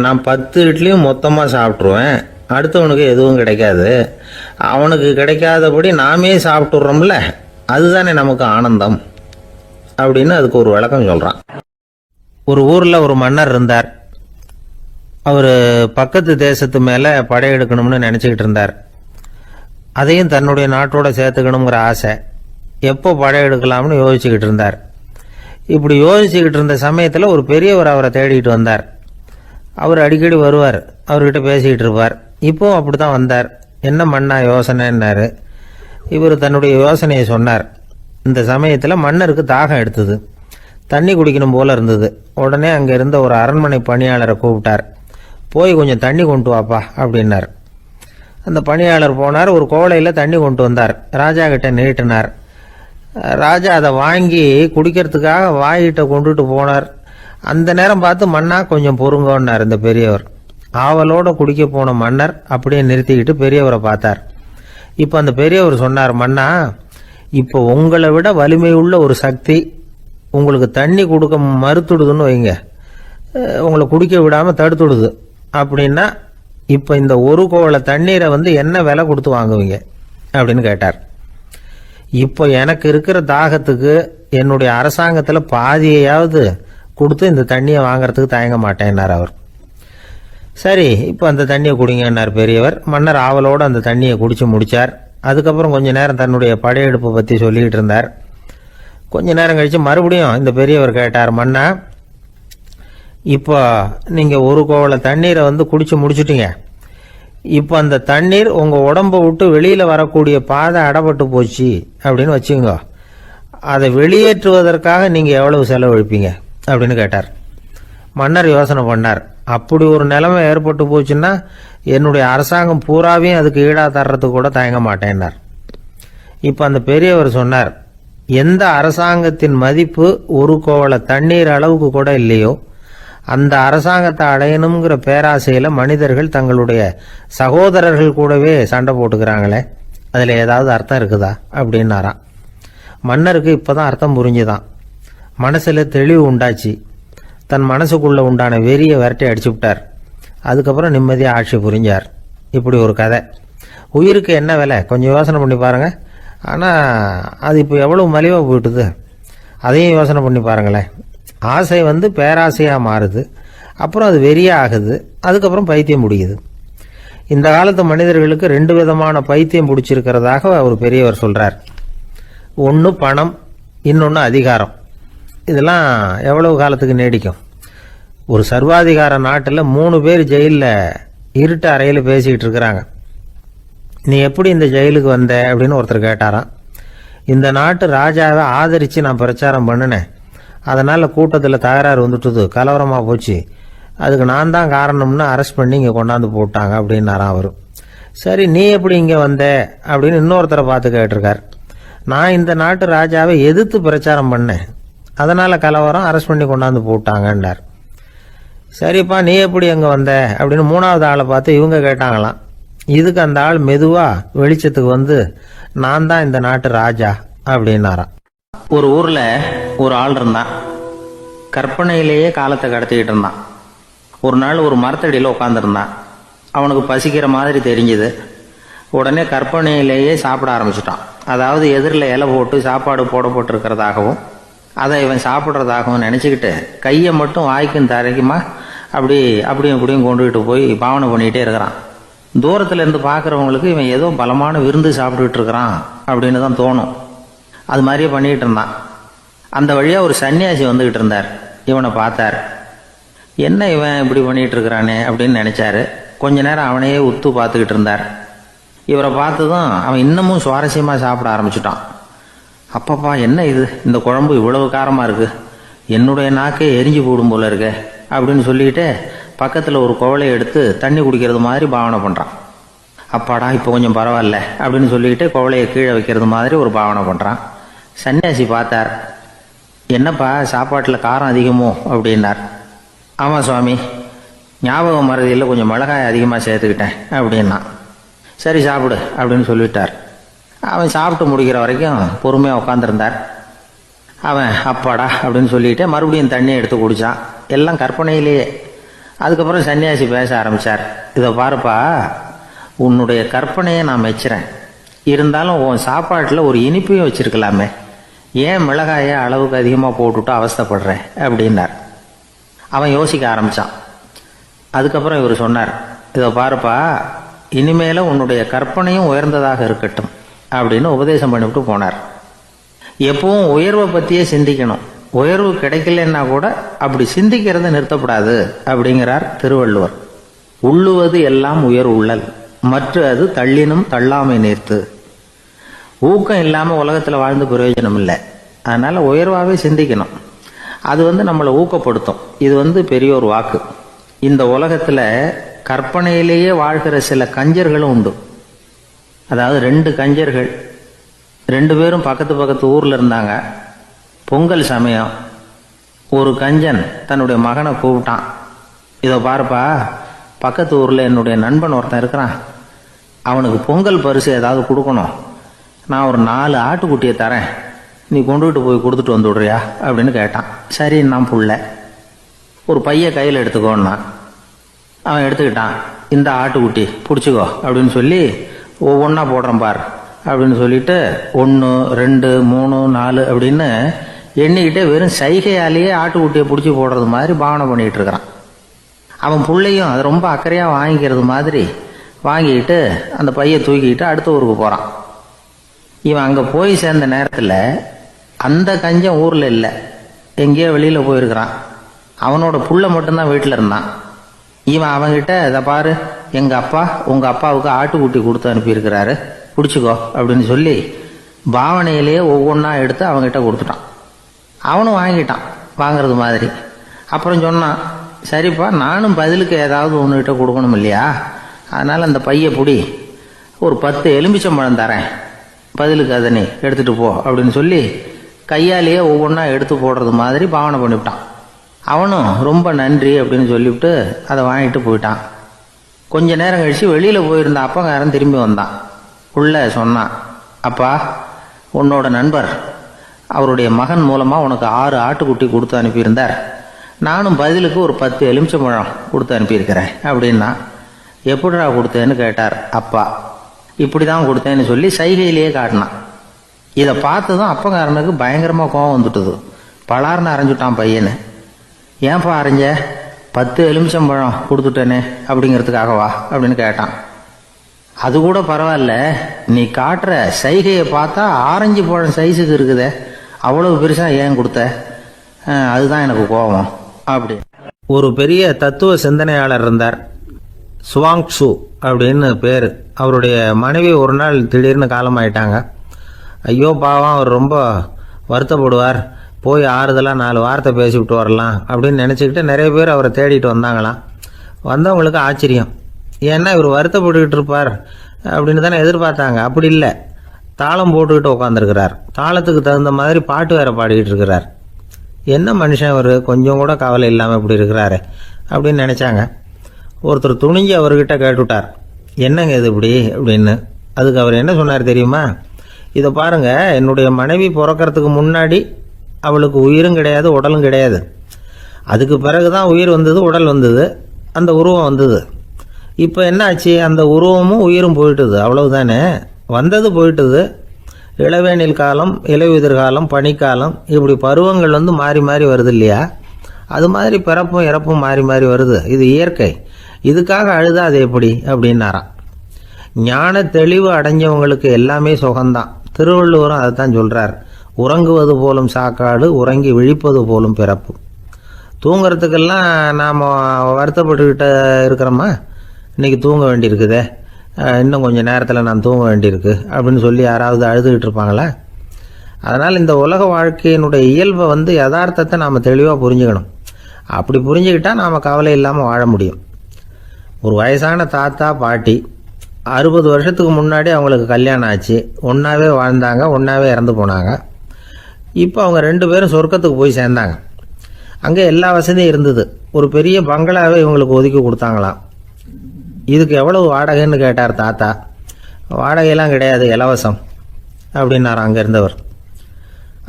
நான் 10 இட்லியும் மொத்தமாக சாப்பிட்ருவேன், அடுத்தவனுக்கு எதுவும் கிடைக்காது, அவனுக்கு கிடைக்காதபடி நாமே சாப்பிட்டுறோம்ல, அதுதானே நமக்கு ஆனந்தம் அப்படின்னு அதுக்கு ஒரு விளக்கம் சொல்கிறான். ஒரு ஊரில் ஒரு மன்னர் இருந்தார். அவர் பக்கத்து தேசத்து மேலே படையெடுக்கணும்னு நினச்சிக்கிட்டு இருந்தார். அதையும் தன்னுடைய நாட்டோட சேர்த்துக்கணுங்கிற ஆசை. எப்போ படையெடுக்கலாம்னு யோசிச்சுக்கிட்டு இருந்தார். இப்படி யோசிச்சுக்கிட்டு இருந்த சமயத்தில் ஒரு பெரியவர் அவரை தேடிட்டு வந்தார். அவர் அடிக்கடி வருவார், அவர்கிட்ட பேசிக்கிட்டு இருப்பார். இப்போவும் அப்படி தான் வந்தார். என்ன மன்னா யோசனைன்னாரு. இவர் தன்னுடைய யோசனையை சொன்னார். இந்த சமயத்தில் மன்னருக்கு தாகம் எடுத்தது, தண்ணி குடிக்கணும் போல இருந்தது. உடனே அங்கே இருந்த ஒரு அரண்மனை பணியாளரை கூப்பிட்டார். போய் கொஞ்சம் தண்ணி கொண்டு வாப்பா அப்படின்னார். அந்த பணியாளர் போனார், ஒரு கோலையில் தண்ணி கொண்டு வந்தார், ராஜா கிட்ட நீட்டினார். ராஜா அதை வாங்கி குடிக்கிறதுக்காக வாயிட்ட கொண்டுட்டு போனார். அந்த நேரம் பார்த்து, மன்னா கொஞ்சம் பொறுங்கன்னார் இந்த பெரியவர். ஆவலோட குடிக்க போன மன்னர் அப்படியே நிறுத்திக்கிட்டு பெரியவரை பார்த்தார். இப்போ அந்த பெரியவர் சொன்னார், மன்னா இப்போ உங்களை விட வலிமை உள்ள ஒரு சக்தி உங்களுக்கு தண்ணி கொடுக்க மறுத்துடுதுன்னு வைங்க, உங்களை குடிக்க விடாமல் தடுத்துடுது அப்படின்னா இப்போ இந்த ஒரு கோவள தண்ணீரை என்ன விலை கொடுத்து வாங்குவீங்க அப்படின்னு கேட்டார். இப்போ எனக்கு இருக்கிற தாகத்துக்கு என்னுடைய அரசாங்கத்தில் பாதியையாவது கொடுத்து இந்த தண்ணியை வாங்குறதுக்கு தயங்க மாட்டேன்னார் அவர். சரி, இப்போ அந்த தண்ணியை குடிங்கன்னார் பெரியவர். மன்னர் ஆவலோடு அந்த தண்ணியை குடிச்சு முடித்தார். அதுக்கப்புறம் கொஞ்ச நேரம் தன்னுடைய படையெடுப்பை பற்றி சொல்லிக்கிட்டு இருந்தார். கொஞ்ச நேரம் கழித்து மறுபடியும் இந்த பெரியவர் கேட்டார், மன்னா இப்போ நீங்கள் ஒரு கோவள தண்ணீரை குடிச்சு முடிச்சுட்டீங்க. இப்போ அந்த தண்ணீர் உங்கள் உடம்பை விட்டு வெளியில் வரக்கூடிய பாதை அடப்பட்டு போச்சு அப்படின்னு வச்சுக்கோங்க, அதை வெளியேற்றுவதற்காக நீங்கள் எவ்வளவு செலவழிப்பீங்க அப்படின்னு கேட்டார். மன்னர் யோசனை பண்ணார். அப்படி ஒரு நிலைமை ஏற்பட்டு போச்சுன்னா என்னுடைய அரசாங்கம் பூராவையும் அதுக்கு ஈடாக தர்றதுக்கு கூட தயங்க மாட்டேன்னார். இப்போ அந்த பெரியவர் சொன்னார், எந்த அரசாங்கத்தின் மதிப்பு ஒரு கோவள தண்ணீர் அளவுக்கு கூட இல்லையோ அந்த அரசாங்கத்தை அடையணுங்கிற பேராசையில் மனிதர்கள் தங்களுடைய சகோதரர்கள் கூடவே சண்டை போட்டுக்கிறாங்களே, அதில் ஏதாவது அர்த்தம் இருக்குதா அப்படின்னாராம். மன்னருக்கு இப்போ தான் அர்த்தம் புரிஞ்சுதான். மனசில் தெளிவு உண்டாச்சு. தன் மனசுக்குள்ளே உண்டான வெறியை விரட்டி அடிச்சு விட்டார். அதுக்கப்புறம் நிம்மதியாக ஆட்சி புரிஞ்சார். இப்படி ஒரு கதை. உயிருக்கு என்ன விலை கொஞ்சம் யோசனை பண்ணி பாருங்கள். ஆனால் அது இப்போ எவ்வளோ மலிவாக போயிட்டுது, அதையும் யோசனை பண்ணி பாருங்களேன். ஆசை பேராசையாக மாறுது, அப்புறம் அது வெறியாக ஆகுது, அதுக்கப்புறம் பைத்தியம் பிடிக்குது. இந்த காலத்து மனிதர்களுக்கு 2 விதமான பைத்தியம் பிடிச்சிருக்கிறதாக ஒரு பெரியவர் சொல்கிறார். ஒன்று பணம், இன்னொன்று அதிகாரம். இதெல்லாம் எவ்வளவு காலத்துக்கு நீடிக்கும்? ஒரு சர்வாதிகார நாட்டில் 3 பேர் ஜெயிலில் இருட்டு அறையில் பேசிக்கிட்டு இருக்கிறாங்க. நீ எப்படி இந்த ஜெயிலுக்கு வந்த அப்படின்னு ஒருத்தர் கேட்டாராம். இந்த நாட்டு ராஜாவை ஆதரித்து நான் பிரச்சாரம் பண்ணினேன், அதனால் கூட்டத்தில் தகராறு வந்துட்டுது, கலவரமாக போச்சு, அதுக்கு நான் தான் காரணம்னு அரெஸ்ட் பண்ணி இங்கே கொண்டாந்து போட்டாங்க அப்படின்னாராம் அவர். சரி, நீ எப்படி இங்கே வந்த அப்படின்னு இன்னொருத்தரை பார்த்து கேட்டிருக்கார். நான் இந்த நாட்டு ராஜாவை எதிர்த்து பிரச்சாரம் பண்ணேன், அதனால் கலவரம், அரெஸ்ட் பண்ணி கொண்டாந்து போட்டாங்கன்னார். சரிப்பா, நீ எப்படி அங்கே வந்த அப்படின்னு 3வது ஆளை பார்த்து இவங்க கேட்டாங்களாம். இதுக்கு அந்த ஆள் மெதுவாக வெளிச்சத்துக்கு நான் தான் இந்த நாட்டு ராஜா அப்படின்னாராம். ஒரு ஊரில் ஒரு ஆள் இருந்தான். கற்பனையிலேயே காலத்தை கடத்திக்கிட்டு இருந்தான். ஒரு நாள் ஒரு மரத்தடியில் உட்காந்துருந்தான். அவனுக்கு பசிக்கிற மாதிரி தெரிஞ்சுது. உடனே கற்பனையிலேயே சாப்பிட ஆரம்பிச்சிட்டான். அதாவது எதிரில் இலை போட்டு சாப்பாடு போடப்பட்டிருக்கிறதாகவும் அதை இவன் சாப்பிட்றதாகவும் நினச்சிக்கிட்டு கையை மட்டும் வாய்க்கும் தரைக்குமா அப்படியும் இப்படியும் கொண்டுகிட்டு போய் பாவனை பண்ணிக்கிட்டே இருக்கிறான். தூரத்தில் இருந்து பார்க்குறவங்களுக்கு இவன் ஏதோ பலமான விருந்து சாப்பிட்டுக்கிட்டு இருக்கிறான் அப்படின்னு தான் தோணும். அது மாதிரியே பண்ணிக்கிட்டு இருந்தான். அந்த வழியாக ஒரு சன்னியாசி வந்துக்கிட்டு இருந்தார். இவனை பார்த்தார். என்ன இவன் இப்படி பண்ணிகிட்டு இருக்கிறானே அப்படின்னு நினச்சாரு. கொஞ்ச நேரம் அவனையே உத்து பார்த்துக்கிட்டு இருந்தார். இவரை பார்த்ததும் அவன் இன்னமும் சுவாரஸ்யமாக சாப்பிட ஆரம்பிச்சிட்டான். அப்பப்பா, என்ன இது, இந்த குழம்பு இவ்வளவு காரமாக இருக்குது, என்னுடைய நாக்கே எரிஞ்சு போடும் போல இருக்க அப்படின்னு சொல்லிக்கிட்டு பக்கத்தில் ஒரு குவளையை எடுத்து தண்ணி குடிக்கிறது மாதிரி பாவனை பண்ணுறான். அப்பாடா, இப்போ கொஞ்சம் பரவாயில்ல அப்படின்னு சொல்லிக்கிட்டு குவளையை கீழே வைக்கிறது மாதிரி ஒரு பாவனை பண்ணுறான். சன்னியாசி பார்த்தார். என்னப்பா, சாப்பாட்டில் காரம் அதிகமோ அப்படின்னார். ஆமாம் சுவாமி, ஞாபகம் மறதியில் கொஞ்சம் மிளகாய் அதிகமாக சேர்த்துக்கிட்டேன் அப்படின்னா. சரி சாப்பிடு அப்படின்னு சொல்லிட்டார். அவன் சாப்பிட்டு முடிக்கிற வரைக்கும் பொறுமையாக உட்காந்துருந்தார். அவன் அப்பாடா அப்படின்னு சொல்லிட்டு மறுபடியும் தண்ணியை எடுத்து குடித்தான். எல்லாம் கற்பனையிலேயே. அதுக்கப்புறம் சன்னியாசி பேச ஆரம்பித்தார். இதை பாருப்பா, உன்னுடைய கற்பனையை நான் மெச்சுறேன், இருந்தாலும் உன் சாப்பாட்டில் ஒரு இனிப்பையும் வச்சிருக்கலாமே, ஏன் மிளகாயை அளவுக்கு அதிகமாக போட்டுவிட்டு அவஸ்தைப்படுறேன் அப்படின்னார். அவன் யோசிக்க ஆரம்பித்தான். அதுக்கப்புறம் இவர் சொன்னார், இதை பாருப்பா, இனிமேல உன்னுடைய கற்பனையும் உயர்ந்ததாக இருக்கட்டும் அப்படின்னு உபதேசம் பண்ணிவிட்டு போனார். எப்பவும் உயர்வை பற்றியே சிந்திக்கணும். உயர்வு கிடைக்கலன்னா கூட அப்படி சிந்திக்கிறத நிறுத்தப்படாது அப்படிங்கிறார் திருவள்ளுவர். உள்ளுவது எல்லாம் உயர் உள்ளல், மற்ற அது தள்ளினும் தள்ளாமை நேர்த்து. ஊக்கம் இல்லாமல் உலகத்தில் வாழ்ந்து பிரயோஜனம் இல்லை. அதனால் உயர்வாகவே சிந்திக்கணும். அது நம்மளை ஊக்கப்படுத்தும். இது பெரிய ஒரு வாக்கு. இந்த உலகத்தில் கற்பனையிலேயே வாழ்கிற சில கஞ்சர்களும் உண்டு. அதாவது 2 கஞ்சர்கள், 2 பேரும் பக்கத்து ஊரில் இருந்தாங்க. பொங்கல் சமயம் ஒரு கஞ்சன் தன்னுடைய மகனை கூப்பிட்டான். இதை பாருப்பா, பக்கத்து ஊரில் என்னுடைய நண்பன் ஒருத்தன் இருக்கிறான், அவனுக்கு பொங்கல் பரிசு ஏதாவது கொடுக்கணும், நான் ஒரு 4 ஆட்டுக்குட்டியை தரேன், நீ கொண்டுகிட்டு போய் கொடுத்துட்டு வந்து விடுறியா அப்படின்னு கேட்டான். சரி, நான் புள்ள ஒரு பைய கையில் எடுத்துக்கோன்னா அவன் எடுத்துக்கிட்டான். இந்த ஆட்டுக்குட்டி பிடிச்சிக்கோ அப்படின்னு சொல்லி ஒவ்வொன்றா போடுறேன் பார் அப்படின்னு சொல்லிட்டு 1 2 3 4 அப்படின்னு எண்ணிக்கிட்டே வெறும் சைகையாலேயே ஆட்டுக்குட்டியை பிடிச்சி போடுறது மாதிரி பாவனை பண்ணிகிட்டு இருக்கிறான். அவன் பிள்ளையும் அதை ரொம்ப அக்கறையாக வாங்கிக்கிறது மாதிரி வாங்கிக்கிட்டு அந்த பையை தூக்கிக்கிட்டு அடுத்த ஊருக்கு போகிறான். இவன் அங்கே போய் சேர்ந்த நேரத்தில் அந்த கஞ்சன் ஊரில் இல்லை, எங்கேயோ வெளியில் போயிருக்கிறான். அவனோட புள்ள மட்டும்தான் வீட்டில் இருந்தான். இவன் அவன்கிட்ட, இதை பாரு, எங்கள் அப்பா உங்கள் அப்பாவுக்கு ஆட்டுக்குட்டி கொடுத்து அனுப்பியிருக்கிறாரு, பிடிச்சிக்கோ அப்படின்னு சொல்லி பாவனையிலேயே ஒவ்வொன்றா எடுத்து அவங்ககிட்ட கொடுத்துட்டான். அவனும் வாங்கிட்டான் வாங்கிறது மாதிரி. அப்புறம் சொன்னான், சரிப்பா, நானும் பதிலுக்கு ஏதாவது ஒன்றுகிட்ட கொடுக்கணும் இல்லையா, அதனால் அந்த பையை பிடி, ஒரு 10 எலுமிச்சம்பழம் தரேன், பதிலுக்கு அதை நீ எடுத்துகிட்டு போ அப்படின்னு சொல்லி கையாலேயே ஒவ்வொன்றா எடுத்து போடுறது மாதிரி பாவனை பண்ணிவிட்டான். அவனும் ரொம்ப நன்றி அப்படின்னு சொல்லிவிட்டு அதை வாங்கிட்டு போயிட்டான். கொஞ்ச நேரம் கழித்து வெளியில் போயிருந்த அப்பங்காரன் திரும்பி வந்தான். உள்ள சொன்னான், அப்பா, உன்னோட நண்பர் அவருடைய மகன் மூலமாக உனக்கு 6 ஆட்டுக்குட்டி கொடுத்து அனுப்பியிருந்தார், நானும் பதிலுக்கு ஒரு 10 எலுமிச்சம்பழம் கொடுத்து அனுப்பியிருக்கிறேன் அப்படின்னா. எப்படிடா கொடுத்தேன்னு கேட்டார் அப்பா. இப்படி தான் கொடுத்தேன்னு சொல்லி சைகையிலேயே காட்டினான். இதை பார்த்ததும் அப்பங்காரனுக்கு பயங்கரமாக கோவம் வந்துட்டுது. பலார்னு அரைஞ்சுட்டான் பையனை. ஏன்பா அரைஞ்ச? 10 எலுமிச்சம்பழம் கொடுத்துட்டேனே அப்படிங்கிறதுக்காகவா அப்படின்னு கேட்டான். அது கூட பரவாயில்ல, நீ காட்டுற சைகையை பார்த்தா ஆரஞ்சு பழம் சைஸுக்கு இருக்குதே, அவ்வளவு பெருசாக ஏன் கொடுத்த? அதுதான் எனக்கு கோபம் அப்படி. ஒரு பெரிய தத்துவ சிந்தனையாளர் இருந்தார், சுவாங்சு அப்படின்னு பேர். அவருடைய மனைவி ஒரு நாள் திடீர்னு காலமாயிட்டாங்க. ஐயோ பாவம், அவர் ரொம்ப வருத்தப்படுவார், போய் ஆறுதலாக 4 வார்த்தை பேசிவிட்டு வரலாம் அப்படின்னு நினச்சிக்கிட்டு நிறைய பேர் அவரை தேடிட்டு வந்தாங்களாம். வந்தவங்களுக்கு ஆச்சரியம், ஏன்னா இவர் வருத்தப்பட்டுக்கிட்டு இருப்பார் அப்படின்னு தானே எதிர்பார்த்தாங்க. அப்படி இல்லை, தாளம் போட்டுக்கிட்டு உட்காந்துருக்கிறார், தாளத்துக்கு தகுந்த மாதிரி பாட்டு வேற பாடிக்கிட்டு இருக்கிறார். என்ன மனுஷன் அவர், கொஞ்சம் கூட கவலை இல்லாமல் இப்படி இருக்கிறாரு அப்படின்னு நினச்சாங்க. ஒருத்தர் துணிஞ்சு அவர்கிட்ட கேட்டுவிட்டார், என்னங்க இது இப்படி அப்படின்னு. அதுக்கு அவர் என்ன சொன்னார் தெரியுமா? இதை பாருங்க, என்னுடைய மனைவி பிறக்கிறதுக்கு முன்னாடி அவளுக்கு உயிரும் கிடையாது, உடலும் கிடையாது. அதுக்கு பிறகு தான் உயிர் வந்தது, உடல் வந்தது, அந்த உருவம் வந்தது. இப்போ என்ன ஆச்சு? அந்த உருவமும் உயிரும் போயிட்டுது, அவ்வளவுதானே. வந்தது போயிட்டுது. இளவேனில் காலம், இலையுதிர் காலம், பனிக்காலம், இப்படி பருவங்கள் மாறி மாறி வருது இல்லையா? அது மாதிரி பிறப்பும் இறப்பும் மாறி மாறி வருது. இது இயற்கை. இதுக்காக அழுதா அது எப்படி அப்படின்னாராம். ஞான தெளிவு அடைஞ்சவங்களுக்கு எல்லாமே சுகம்தான். திருவள்ளுவரும் அதை தான் சொல்கிறார், உறங்குவது போலும் சாக்காடு, உறங்கி விழிப்பது போலும் பிறப்பு. தூங்கிறதுக்கெல்லாம் நாம் வருத்தப்பட்டுக்கிட்ட இருக்கிறோமா? இன்றைக்கி தூங்க வேண்டியிருக்குதே, இன்னும் கொஞ்சம் நேரத்தில் நான் தூங்க வேண்டியிருக்கு அப்படின்னு சொல்லி யாராவது அழுதுகிட்டு இருப்பாங்களா? அதனால் இந்த உலக வாழ்க்கையினுடைய இயல்பை யதார்த்தத்தை நாம் தெளிவாக புரிஞ்சுக்கணும். அப்படி புரிஞ்சுக்கிட்டால் நாம் கவலை இல்லாமல் வாழ முடியும். ஒரு வயசான தாத்தா பாட்டி 60 வருஷத்துக்கு முன்னாடி அவங்களுக்கு கல்யாணம் ஆச்சு, ஒன்றாவே வாழ்ந்தாங்க, ஒன்றாவே இறந்து போனாங்க. இப்போ அவங்க 2 பேரும் சொர்க்கத்துக்கு போய் சேர்ந்தாங்க. அங்கே எல்லா வசதியும் இருந்தது. ஒரு பெரிய பங்களாவே இவங்களுக்கு ஒதுக்கி கொடுத்தாங்களாம். இதுக்கு எவ்வளவு வாடகைன்னு கேட்டார் தாத்தா. வாடகையெல்லாம் கிடையாது, இலவசம் அப்படின்னார் அங்கே இருந்தவர்.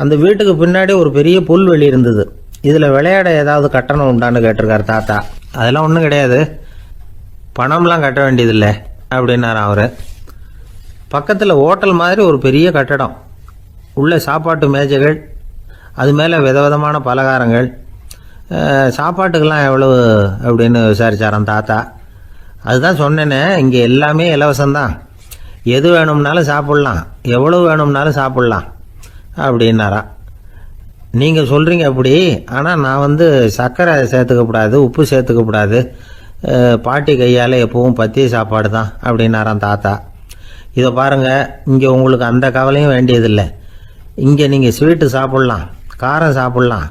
அந்த வீட்டுக்கு பின்னாடி ஒரு பெரிய புல்வெளி இருந்தது. இதில் விளையாட ஏதாவது கட்டணம் உண்டான்னு கேட்டிருக்கார் தாத்தா. அதெல்லாம் ஒன்றும் கிடையாது, பணம்லாம் கட்ட வேண்டியதில்லை அப்படின்னார் அவர். பக்கத்தில் ஹோட்டல் மாதிரி ஒரு பெரிய கட்டடம், உள்ள சாப்பாட்டு மேஜைகள், அது மேலே விதவிதமான பலகாரங்கள். சாப்பாட்டுக்கெல்லாம் எவ்வளவு அப்படின்னு விசாரிச்சாராம் தாத்தா. அதுதான் சொன்னேனே, இங்கே எல்லாமே இலவசம்தான், எது வேணும்னாலும் சாப்பிட்லாம், எவ்வளவு வேணும்னாலும் சாப்பிட்லாம் அப்படின்னாராம். நீங்கள் சொல்கிறீங்க அப்படி, ஆனால் நான் சர்க்கரை சேர்த்துக்கக்கூடாது, உப்பு சேர்த்துக்கக்கூடாது, பாட்டி கையால் எப்பவும் பத்திய சாப்பாடு தான் அப்படின்னாராம் தாத்தா. இதை பாருங்கள், இங்கே உங்களுக்கு அந்த கவலையும் வேண்டியதில்லை. இங்கே நீங்கள் ஸ்வீட்டு சாப்பிட்லாம், காரம் சாப்பிட்லாம்,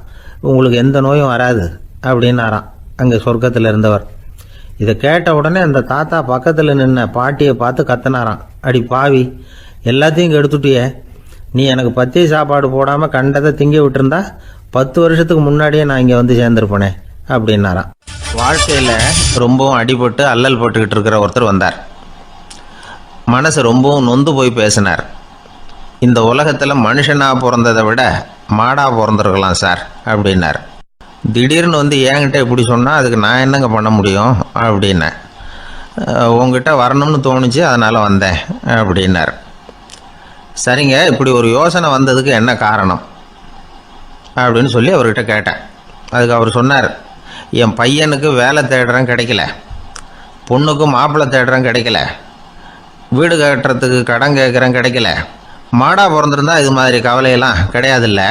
உங்களுக்கு எந்த நோயும் வராது அப்படின்னாராம் அங்கே சொர்க்கத்தில் இருந்தவர். இதை கேட்ட உடனே அந்த தாத்தா பக்கத்தில் நின்ன பாட்டியை பார்த்து கத்தினாராம், அடி பாவி, எல்லாத்தையும் எடுத்துட்டியே, நீ எனக்கு பத்திய சாப்பாடு போடாமல் கண்டதை திங்க விட்டுருந்தா 10 வருஷத்துக்கு முன்னாடியே நான் இங்கே சேர்ந்துருப்பேனே அப்படின்னாராம். வாழ்க்கையில் ரொம்பவும் அடிபட்டு அல்லல் போட்டுக்கிட்டு இருக்கிற ஒருத்தர் வந்தார். மனசு ரொம்பவும் நொந்து போய் பேசினார். இந்த உலகத்தில் மனுஷனாக பிறந்ததை விட மாடாக பிறந்திருக்கலாம் சார் அப்படின்னார். திடீர்னு வந்து என்கிட்ட இப்படி சொன்னால் அதுக்கு நான் என்னங்க பண்ண முடியும் அப்படின்னேன். உங்ககிட்ட வரணும்னு தோணுச்சு, அதனால் வந்தேன் அப்படின்னார். சரிங்க, இப்படி ஒரு யோசனை வந்ததுக்கு என்ன காரணம் அப்படின்னு சொல்லி அவர்கிட்ட கேட்டேன். அதுக்கு அவர் சொன்னார், என் பையனுக்கு வேலை தேடுறேன் கிடைக்கல, பொண்ணுக்கும் மாப்பிள்ளை தேடுறேன் கிடைக்கல, வீடு கட்டுறதுக்கு கடன் கேட்குறேன் கிடைக்கல, மாடாக பிறந்திருந்தா இது மாதிரி கவலையெல்லாம் கிடையாதுல்ல,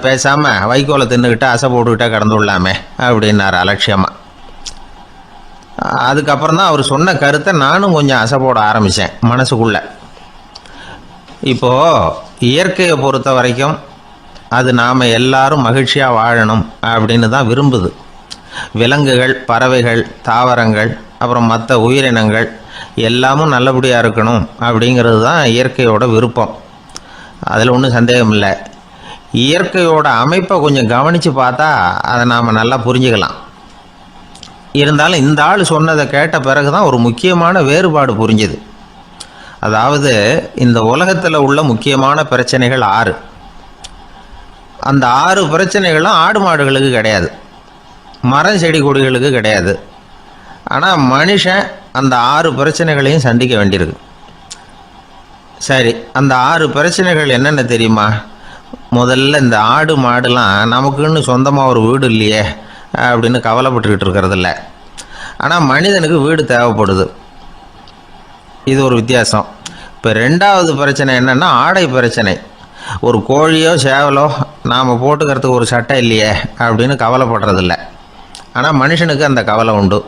பேசாமல் வைக்கோலை தின்னுக்கிட்டு அசை போட்டுக்கிட்டே கடந்து விடலாமே அப்படின்னார் அலட்சியமாக. அதுக்கப்புறம் தான் அவர் சொன்ன கருத்தை நானும் கொஞ்சம் அசை போட ஆரம்பித்தேன் மனசுக்குள்ளே. இப்போது இயற்கையை பொறுத்த வரைக்கும் அது நாம் எல்லாரும் மகிழ்ச்சியாக வாழணும் அப்படின்னு தான் விரும்புது. விலங்குகள், பறவைகள், தாவரங்கள், அப்புறம் மற்ற உயிரினங்கள் எல்லாமும் நல்லபடியாக இருக்கணும் அப்படிங்கிறது தான் இயற்கையோட விருப்பம். அதில் ஒன்றும் சந்தேகம் இல்லை. இயற்கையோட அமைப்பை கொஞ்சம் கவனித்து பார்த்தா அதை நாம் நல்லா புரிஞ்சுக்கலாம். இருந்தாலும் இந்த ஆள் சொன்னதை கேட்ட பிறகு தான் ஒரு முக்கியமான வேறுபாடு புரிஞ்சுது. அதாவது இந்த உலகத்தில் உள்ள முக்கியமான பிரச்சனைகள் 6. அந்த 6 பிரச்சனைகளும் ஆடு மாடுகளுக்கு கிடையாது, மரம் செடி கொடிகளுக்கு கிடையாது. ஆனால் மனுஷன் அந்த 6 பிரச்சனைகளையும் சந்திக்க வேண்டியிருக்கு. சரி, அந்த 6 பிரச்சனைகள் என்னென்ன தெரியுமா? முதல்ல இந்த ஆடு மாடுலாம் நமக்குன்னு சொந்தமாக ஒரு வீடு இல்லையே அப்படின்னு கவலைப்பட்டுக்கிட்டு இருக்கிறதில்ல. ஆனால் மனிதனுக்கு வீடு தேவைப்படுது. இது ஒரு வித்தியாசம். இப்போ 2வது பிரச்சனை என்னென்னா ஆடை பிரச்சனை. ஒரு கோழியோ சேவலோ நாம் போட்டுக்கிறதுக்கு ஒரு சட்டை இல்லையே அப்படின்னு கவலைப்படுறதில்ல. ஆனால் மனுஷனுக்கு அந்த கவலை உண்டு.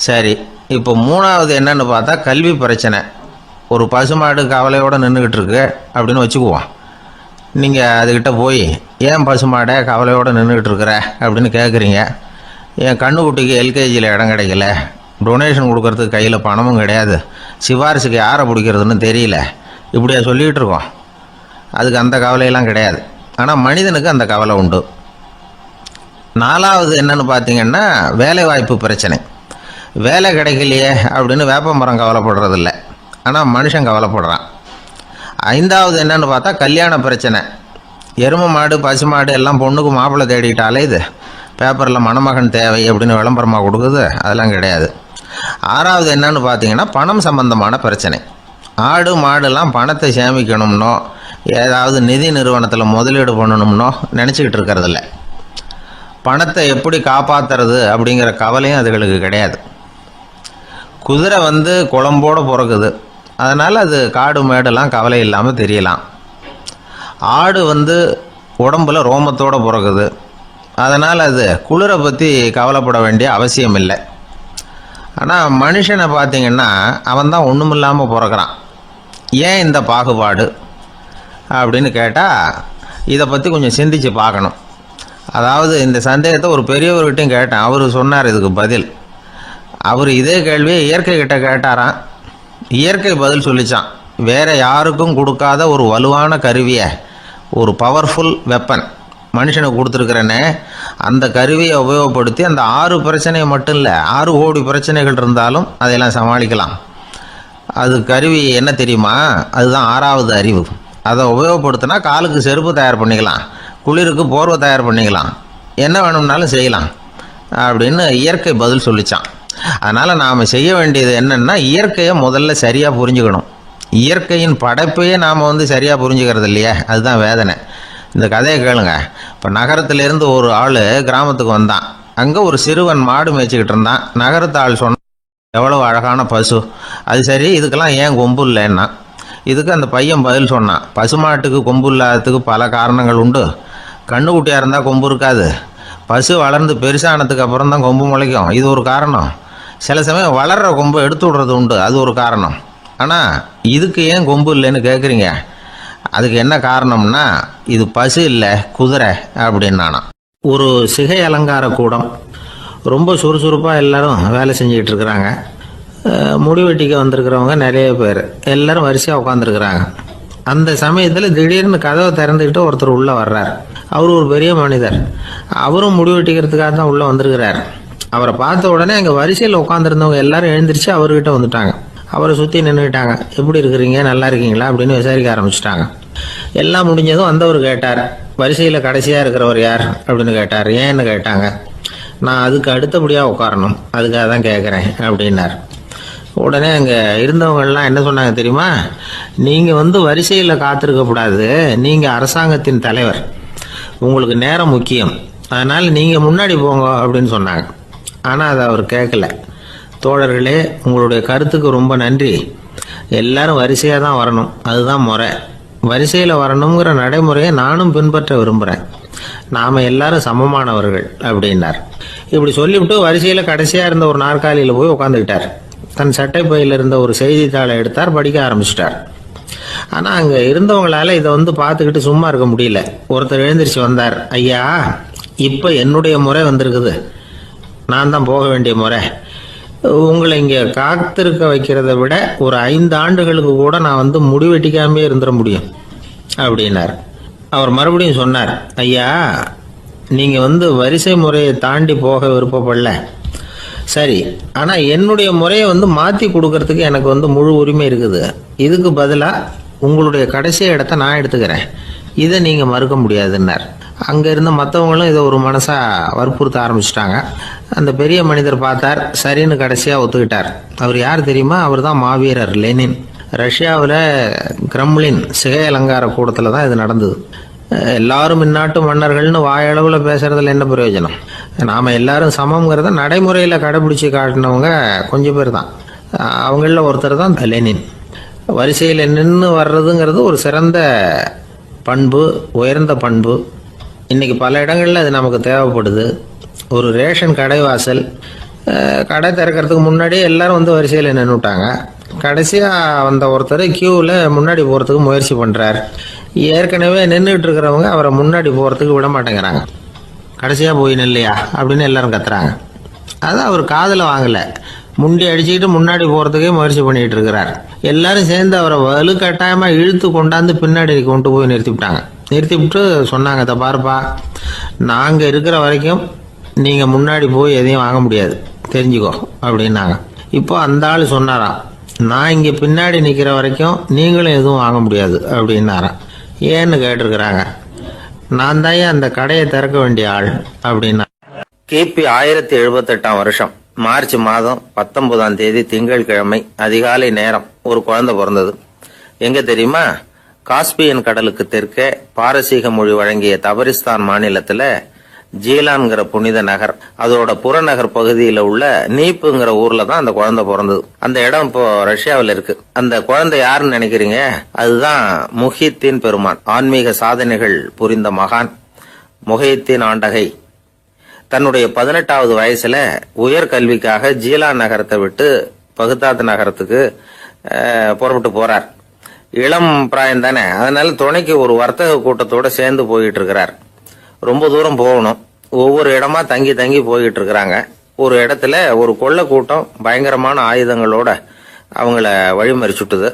சரி, இப்போ 3வது என்னன்னு பார்த்தா கல்வி பிரச்சனை. ஒரு பசுமாடு கவலையோடு நின்றுக்கிட்டு இருக்கு அப்படின்னு வச்சுக்குவோம். நீங்கள் அதுக்கிட்ட போய் ஏன் பசுமாடை கவலையோடு நின்றுக்கிட்டு இருக்கிற அப்படின்னு கேட்குறீங்க. என் கண்ணுக்குட்டிக்கு எல்கேஜியில் இடம் கிடைக்கல, டொனேஷன் கொடுக்கறதுக்கு கையில் பணமும் கிடையாது, சிபாரிசுக்கு யாரை பிடிக்கிறதுன்னு தெரியல, இப்படியா சொல்லிகிட்டு இருக்கோம். அதுக்கு அந்த கவலையெல்லாம் கிடையாது. ஆனால் மனிதனுக்கு அந்த கவலை உண்டு. 4வது என்னன்னு பார்த்தீங்கன்னா வேலை வாய்ப்பு பிரச்சனை. வேலை கிடைக்கலையே அப்படின்னு வேப்ப மரம் கவலைப்படுறதில்ல, ஆனால் மனுஷன் கவலைப்படுறான். 5வது என்னன்னு பார்த்தா கல்யாண பிரச்சனை. எருமை மாடு பசுமாடு எல்லாம் பொண்ணுக்கு மாப்பிள்ளை தேடிட்டாலே இது பேப்பரில் மணமகன் தேவை அப்படின்னு விளம்பரமாக கொடுக்குது, அதெல்லாம் கிடையாது. 6வது என்னன்னு பார்த்தீங்கன்னா பணம் சம்பந்தமான பிரச்சனை. ஆடு மாடுலாம் பணத்தை சேமிக்கணும்னோ ஏதாவது நிதி நிறுவனத்தில் முதலீடு பண்ணணும்னோ நினச்சிக்கிட்டு இருக்கிறதில்ல. பணத்தை எப்படி காப்பாற்றுறது அப்படிங்கிற கவலையும் அதுகளுக்கு கிடையாது. குதிரை வந்து குளம்போடு பிறக்குது, அதனால் அது காடு மேடெல்லாம் கவலை இல்லாமல் தெரியலாம். ஆடு வந்து உடம்புல ரோமத்தோடு பிறக்குது, அதனால் அது குளிரை பற்றி கவலைப்பட வேண்டிய அவசியம் இல்லை. ஆனால் மனுஷனை பார்த்திங்கன்னா அவன் தான் ஒன்றுமில்லாமல் பிறக்கிறான். ஏன் இந்த பாகுபாடு அப்படின்னு கேட்டால் இதை பற்றி கொஞ்சம் சிந்திச்சு பார்க்கணும். அதாவது இந்த சந்தேகத்தை ஒரு பெரியவர்கிட்டையும் கேட்டேன். அவர் சொன்னார் இதுக்கு பதில். அவர் இதே கேள்வியை இயற்கை கிட்ட கேட்டாராம். இயற்கை பதில் சொல்லிச்சான். வேறு யாருக்கும் கொடுக்காத ஒரு வலுவான கருவியை, ஒரு பவர்ஃபுல் வெப்பன் மனுஷனுக்கு கொடுத்துருக்குறேன்னு, அந்த கருவியை உபயோகப்படுத்தி அந்த 6 பிரச்சனையை மட்டும் இல்லை 6 கோடி பிரச்சனைகள் இருந்தாலும் அதையெல்லாம் சமாளிக்கலாம். அது கருவி என்ன தெரியுமா? அதுதான் 6வது அறிவு. அதை உபயோகப்படுத்தினா காலுக்கு செருப்பு தயார் பண்ணிக்கலாம், குளிருக்கு போர்வை தயார் பண்ணிக்கலாம், என்ன வேணும்னாலும் செய்யலாம் அப்படின்னு இயற்கை பதில் சொல்லிச்சான். அதனால் நாம் செய்ய வேண்டியது என்னென்னா இயற்கையை முதல்ல சரியாக புரிஞ்சுக்கணும். இயற்கையின் படைப்பையே நாம் வந்து சரியாக புரிஞ்சுக்கிறது இல்லையே, அதுதான் வேதனை. இந்த கதையை கேளுங்க. இப்போ நகரத்திலேருந்து ஒரு ஆள் கிராமத்துக்கு வந்தான். அங்கே ஒரு சிறுவன் மாடு மேய்ச்சிக்கிட்டு இருந்தான். நகரத்து ஆள் சொன்னான், எவ்வளோ அழகான பசு, அது சரி இதுக்கெல்லாம் ஏன் கொம்பு இல்லைன்னா. இதுக்கு அந்த பையன் பதில் சொன்னான், பசுமாட்டுக்கு கொம்பு இல்லாததுக்கு பல காரணங்கள் உண்டு. கண்ணுக்குட்டியாக இருந்தால் கொம்பு இருக்காது, பசு வளர்ந்து பெருசானதுக்கு அப்புறம் தான் கொம்பு முளைக்கும், இது ஒரு காரணம். சில சமயம் வளர்கிற கொம்பு எடுத்து விடுறது உண்டு, அது ஒரு காரணம். ஆனால் இதுக்கு ஏன் கொம்பு இல்லைன்னு கேட்குறீங்க. அதுக்கு என்ன காரணம்னா இது பசு இல்லை குதிரை அப்படின்னானா. ஒரு சிகை அலங்கார கூடம், ரொம்ப சுறுசுறுப்பாக எல்லாரும் வேலை செஞ்சுக்கிட்டு இருக்கிறாங்க. முடி வெட்டிக்க வந்திருக்கிறவங்க நிறைய பேர், எல்லாரும் வரிசையாக உட்காந்துருக்குறாங்க. அந்த சமயத்தில் திடீர்னு கதவை திறந்துக்கிட்டு ஒருத்தர் உள்ளே வர்றார். அவர் ஒரு பெரிய மனிதர், அவரும் முடி வெட்டிக்கிறதுக்காக தான் உள்ளே வந்திருக்கிறார். அவரை பார்த்த உடனே அங்கே வரிசையில் உட்காந்துருந்தவங்க எல்லாரும் எழுந்திரிச்சு அவர்கிட்ட வந்துட்டாங்க. அவரை சுற்றி நின்றுக்கிட்டாங்க. எப்படி இருக்கிறீங்க, நல்லா இருக்கீங்களா அப்படின்னு விசாரிக்க ஆரம்பிச்சிட்டாங்க. எல்லாம் முடிஞ்சதும் வந்தவர் கேட்டார், வரிசையில் கடைசியாக இருக்கிறவர் யார் அப்படின்னு கேட்டார். ஏன்னு கேட்டாங்க. நான் அதுக்கு அடுத்தபடியாக உட்காரணும், அதுக்காக தான் கேட்குறேன் அப்படின்னார். உடனே அங்கே இருந்தவங்கெல்லாம் என்ன சொன்னாங்க தெரியுமா? நீங்கள் வரிசையில் காத்திருக்கக்கூடாது, நீங்கள் அரசாங்கத்தின் தலைவர், உங்களுக்கு நேரம் முக்கியம், அதனால் நீங்கள் முன்னாடி போங்க அப்படின்னு சொன்னாங்க. ஆனால் அதை அவர் கேட்கல. தோழர்களே, உங்களுடைய கருத்துக்கு ரொம்ப நன்றி. எல்லாரும் வரிசையாக தான் வரணும், அதுதான் முறை. வரிசையில் வரணுங்கிற நடைமுறையை நானும் பின்பற்ற விரும்புகிறேன். நாம் எல்லாரும் சமமானவர்கள் அப்படின்னார். இப்படி சொல்லிவிட்டு வரிசையில் கடைசியாக இருந்த ஒரு நாற்காலியில் போய் உட்காந்துக்கிட்டார். தன் சட்டை பையில் இருந்த ஒரு செய்தித்தாளை எடுத்தார், படிக்க ஆரம்பிச்சிட்டார். ஆனால் அங்கே இருந்தவங்களால இதை பார்த்துக்கிட்டு சும்மா இருக்க முடியல. ஒருத்தர் எழுந்திரிச்சு வந்தார். ஐயா, இப்போ என்னுடைய முறை வந்திருக்குது, நான் தான் போக வேண்டிய முறை. உங்களை இங்கே காத்திருக்க வைக்கிறத விட ஒரு 5 ஆண்டுகளுக்கு கூட நான் முடிவெட்டிக்காமே இருந்துட முடியும் அப்படின்னார். அவர் மறுபடியும் சொன்னார், ஐயா, நீங்கள் வரிசை முறையை தாண்டி போக விருப்பப்படல, சரி, ஆனால் என்னுடைய முறையை மாற்றி கொடுக்கறதுக்கு எனக்கு முழு உரிமை இருக்குது. இதுக்கு பதிலாக உங்களுடைய கடைசி இடத்த நான் எடுத்துக்கிறேன், இதை நீங்கள் மறுக்க முடியாதுன்னார். அங்கே இருந்த மற்றவங்களும் இதை ஒரு மனசாக வற்புறுத்த ஆரம்பிச்சிட்டாங்க. அந்த பெரிய மனிதர் பார்த்தார், சரின்னு கடைசியாக ஒத்துக்கிட்டார். அவர் யார் தெரியுமா? அவர் தான் மாவீரர் லெனின். ரஷ்யாவில் கிரெம்ளின் சிகை அலங்கார கூடத்தில் தான் இது நடந்தது. எல்லாரும் இந்நாட்டு மன்னர்கள்னு வாயளவில் பேசுறதுல என்ன பிரயோஜனம்? நாம் எல்லாரும் சமங்கிறத நடைமுறையில் கடைபிடிச்சி காட்டினவங்க கொஞ்சம் பேர் தான். அவங்களில் ஒருத்தர் தான் லெனின். வரிசையில் நின்று வர்றதுங்கிறது ஒரு சிறந்த பண்பு, உயர்ந்த பண்பு. இன்றைக்கி பல இடங்களில் அது நமக்கு தேவைப்படுது. ஒரு ரேஷன் கடை வாசல், கடை திறக்கிறதுக்கு முன்னாடியே எல்லாரும் வரிசையில் நின்றுட்டாங்க. கடைசியாக வந்த ஒருத்தர் கியூவில் முன்னாடி போகிறதுக்கு முயற்சி பண்ணுறார். ஏற்கனவே நின்றுட்டு இருக்கிறவங்க அவரை முன்னாடி போகிறதுக்கு விட மாட்டேங்கிறாங்க. கடைசியாக போய் நில்லையா அப்படின்னு எல்லாரும் கத்துறாங்க. அதான் அவர் காதில் வாங்கலை, முண்டி அடிச்சுக்கிட்டு முன்னாடி போகிறதுக்கே முயற்சி பண்ணிகிட்டு இருக்கிறார். எல்லாரும் சேர்ந்து அவரை வலுக்கட்டாயமாக இழுத்து கொண்டாந்து பின்னாடி கொண்டு போய் நிறுத்திவிட்டாங்க. நிறுத்திவிட்டு சொன்னாங்க, இதை பாருப்பா, நாங்கள் இருக்கிற வரைக்கும் நீங்கள் முன்னாடி போய் எதையும் வாங்க முடியாது, தெரிஞ்சுக்கோ அப்படின்னாங்க. இப்போ அந்த ஆள் சொன்னாராம், நான் இங்கே பின்னாடி நிற்கிற வரைக்கும் நீங்களும் எதுவும் வாங்க முடியாது அப்படின்னாராம். ஏன்னு கேட்டிருக்கிறாங்க. நான் தான் அந்த கடையை திறக்க வேண்டிய ஆள் அப்படின்னா. கிபி 1078 வருஷம் மார்ச் மாதம் 19ஆம் தேதி திங்கட்கிழமை அதிகாலை நேரம் ஒரு குழந்தை பிறந்தது. எங்க தெரியுமா? காஸ்பியன் கடலுக்கு தெற்கே பாரசீக மொழி வழங்கிய தபரிஸ்தான் மாநிலத்துல ஜீலான்கிற புனித நகர், அதோட புறநகர் பகுதியில் உள்ள நீப்புங்கிற ஊர்ல தான் அந்த குழந்தை பிறந்தது. அந்த இடம் இப்போ ரஷ்யாவில் இருக்கு. அந்த குழந்தை யாருன்னு நினைக்கிறீங்க? அதுதான் முஹித்தீன் பெருமான், ஆன்மீக சாதனைகள் புரிந்த மகான் முஹித்தீன் ஆண்டகை. தன்னுடைய 18வது வயசுல உயர்கல்விக்காக ஜீலான் நகரத்தை விட்டு பகுதாத் நகரத்துக்கு புறப்பட்டு போறார். இளம் பிராயம் தானே, அதனால துணைக்கு ஒரு வர்த்தக கூட்டத்தோட சேர்ந்து போயிட்டு இருக்கிறார். ரொம்ப தூரம் போகணும், ஒவ்வொரு இடமா தங்கி தங்கி போயிட்டு இருக்கிறாங்க. ஒரு இடத்துல ஒரு கொள்ளை கூட்டம் பயங்கரமான ஆயுதங்களோட அவங்கள வழிமறிச்சுட்டுது.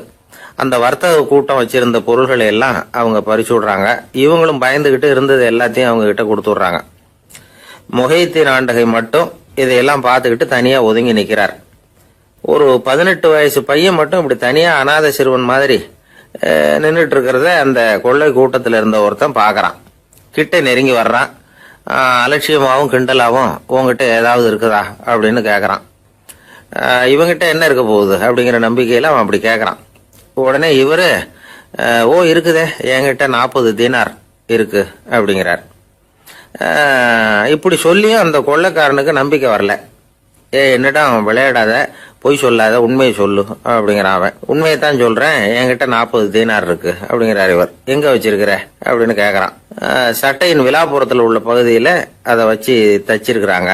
அந்த வர்த்தக கூட்டம் வச்சிருந்த பொருள்களை எல்லாம் அவங்க பறிச்சு விடுறாங்க. இவங்களும் பயந்துகிட்டு இருந்தது எல்லாத்தையும் அவங்க கிட்ட கொடுத்துடுறாங்க. முஹித்தீன் ஆண்டகை மட்டும் இதையெல்லாம் பார்த்துக்கிட்டு தனியா ஒதுங்கி நிற்கிறார். ஒரு 18 வயசு பையன் மட்டும் இப்படி தனியா அநாத சிறுவன் மாதிரி நின்றுட்டு இருக்கிறத அந்த கொள்ளை கூட்டத்தில் இருந்த ஒருத்தன் பாக்குறான். கிட்ட நெருங்கி வர்றான். அலட்சியமாகவும் கிண்டலாகவும் உங்ககிட்ட ஏதாவது இருக்குதா அப்படின்னு கேட்கறான். இவங்கிட்ட என்ன இருக்க போகுது அப்படிங்கிற நம்பிக்கையில அவன் அப்படி கேட்கறான். உடனே இவரு, ஓ இருக்குதே, என்கிட்ட 40 தீனார் இருக்கு அப்படிங்கிறார். இப்படி சொல்லியும் அந்த கொள்ளைக்காரனுக்கு நம்பிக்கை வரல. என்னிடம் விளையாடாத, பொய் சொல்லாத, உண்மையை சொல்லு அப்படிங்கிறான் அவன். உண்மையைத்தான் சொல்றேன், என்கிட்ட 40 தீனார் இருக்கு அப்படிங்கிறார் இவர். எங்க வச்சிருக்கிற அப்படின்னு கேக்குறான். சட்டையின் விழாப்புறத்துல உள்ள பகுதியில அதை வச்சு தச்சிருக்கிறாங்க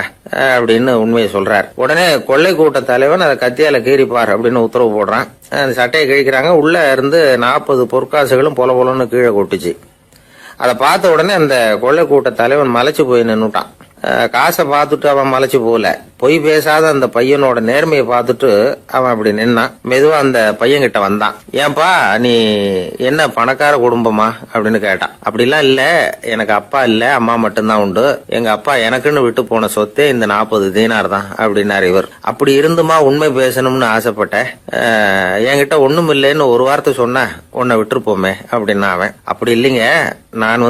அப்படின்னு உண்மையை சொல்றார். உடனே கொள்ளை கூட்ட தலைவன் அதை கத்தியால கீறிப்பார் அப்படின்னு உத்தரவு போடுறான். அந்த சட்டையை கிழிக்கிறாங்க. உள்ள இருந்து 40 பொற்காசுகளும் பொல பொலன்னு கீழே கொட்டுச்சு. அதை பார்த்த உடனே அந்த கொள்ளை கூட்ட தலைவன் மலைச்சு போய் நின்னுட்டான். காசை பார்த்துட்டு அவன் மலைச்சு போல, பொய் பேசாத அந்த பையனோட நேர்மையை பார்த்துட்டு அவன் அப்படி நின்னான். மெதுவா அந்த பையன் கிட்ட வந்தான். ஏன்பா நீ என்ன பணக்கார குடும்பமா அப்படின்னு கேட்டான். அப்படிலாம் இல்ல, எனக்கு அப்பா இல்ல, அம்மா மட்டும்தான் உண்டு. எங்க அப்பா எனக்குன்னு விட்டு போன சொத்தே இந்த 40 தீனார் தான் அப்படின்னாரு இவர். அப்படி இருந்துமா உண்மை பேசணும்னு ஆசைப்பட்டேன், என்கிட்ட ஒண்ணும் இல்லைன்னு ஒரு வார்த்தை சொன்ன உன்னை விட்டுருப்போமே அப்படின்னா அவன். அப்படி இல்லைங்க, நான்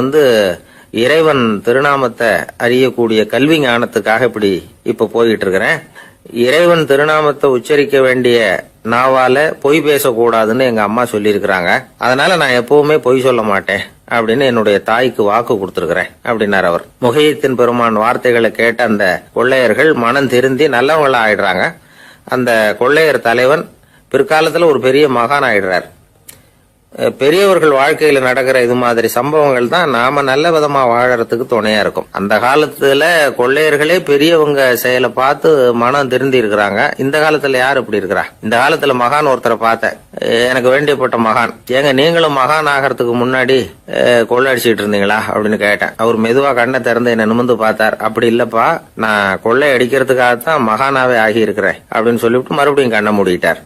இறைவன் திருநாமத்தை அறியக்கூடிய கல்வி ஞானத்துக்காக இப்ப போயிட்டு இருக்கிறேன். இறைவன் திருநாமத்தை உச்சரிக்க வேண்டிய நாவால பொய் பேசக்கூடாதுன்னு எங்க அம்மா சொல்லி இருக்கிறாங்க. அதனால நான் எப்பவுமே பொய் சொல்ல மாட்டேன் அப்படின்னு என்னுடைய தாய்க்கு வாக்கு கொடுத்திருக்கிறேன் அப்படின்னார் அவர். முகையத்தின் பெருமான் வார்த்தைகளை கேட்ட அந்த கொள்ளையர்கள் மனம் திருந்தி நல்லவங்களா ஆயிடுறாங்க. அந்த கொள்ளையர் தலைவன் பிற்காலத்துல ஒரு பெரிய மகான் ஆயிடுறார். பெரியவர்கள் வாழ்க்கையில நடக்கிற இது மாதிரி சம்பவங்கள் தான் நாம நல்ல விதமா வாழறதுக்கு துணையா இருக்கும். அந்த காலத்துல கொள்ளையர்களே பெரியவங்க செயலை பார்த்து மனம் திருந்தி இருக்கிறாங்க. இந்த காலத்துல யார் இப்படி இருக்கிறா? இந்த காலத்துல மகான் ஒருத்தரை பார்த்தேன், எனக்கு வேண்டியப்பட்ட மகான். ஏங்க நீங்களும் மகான் ஆகிறதுக்கு முன்னாடி கொள்ளை அடிச்சுட்டு இருந்தீங்களா அப்படின்னு கேட்டேன். அவர் மெதுவா கண்ணை திறந்து என்ன நிமிர்ந்து பார்த்தார். அப்படி இல்லப்பா, நான் கொள்ளை அடிக்கிறதுக்காகத்தான் மகானாவே ஆகி இருக்கிறேன் அப்படின்னு சொல்லிவிட்டு மறுபடியும் கண்ணை மூடிட்டார்.